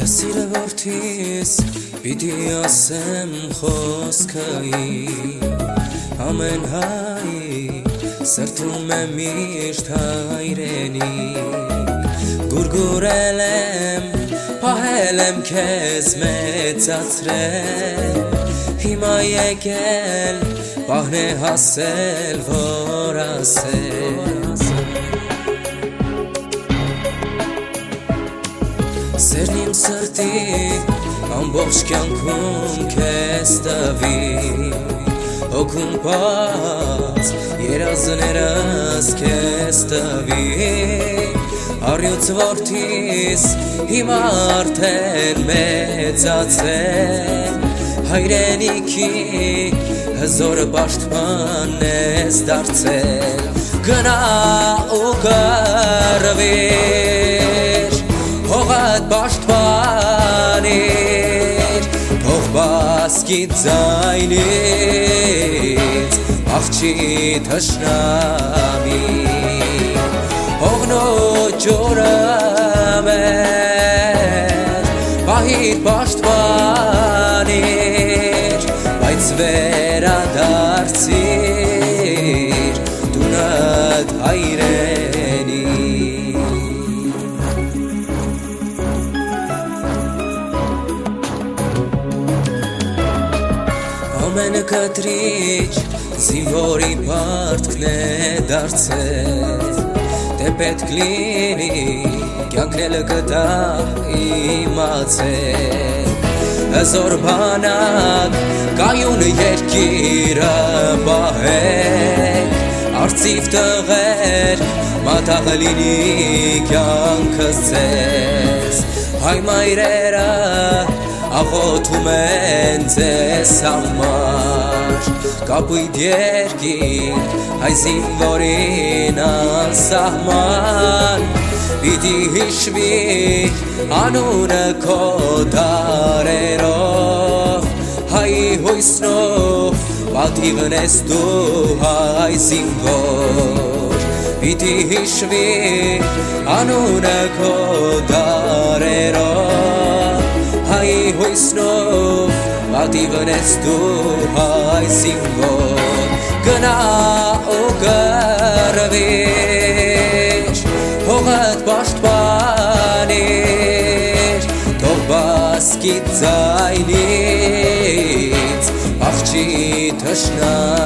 Սիրը որդիս պիտի ասեմ խոսքայի ամեն հայի սրտում է միշտ հայրենի գուրգուրել եմ պահել եմ քեզ մեծացրել հիմա եկել պահն է հասել որ ասել Սերն իմ սրտի ամբողջ կյանքում քեզ տվի Հոգում պած երազներս քեզ տվի Առյուծ որդիս հիմա արդեն մեծացել Հայրենիքի հզոր պաշտպան ես դարձել Գնա ու կռվիր Հողդ պաշտպանիր, թող բասկի ձայնից, աղջի թշնամի Հողն ու ջուրը մեր, պահիր պաշտպանիր Բայց վերադարձիր, տունդ հայրենի Ամենը կտրիչ զինվորի պարտքն է դարձել Դե պետք լինի կյանքն էլ կտա իմացել Հզոր բանակ կայուն երկիրը պահեք Արծիվ տղեր մատաղ լինի կյանքս ձեզ Հայ մայրերը աղոթում են ձեզ համար Կապույտ երկիր հայ զինվորին անսահման Պիտի հիշվի անունը քո դարերով Հայի հույսնով պատիվն ես դու հայ զինվոր Պիտի հիշվի անունը քո դարերով Հայի հույսնով պատիվն ես դու հայ զինվոր Գնա ու կռվիր Հողդ պաշտպանիր Թող բասկի ձայնից աղջի թշնամի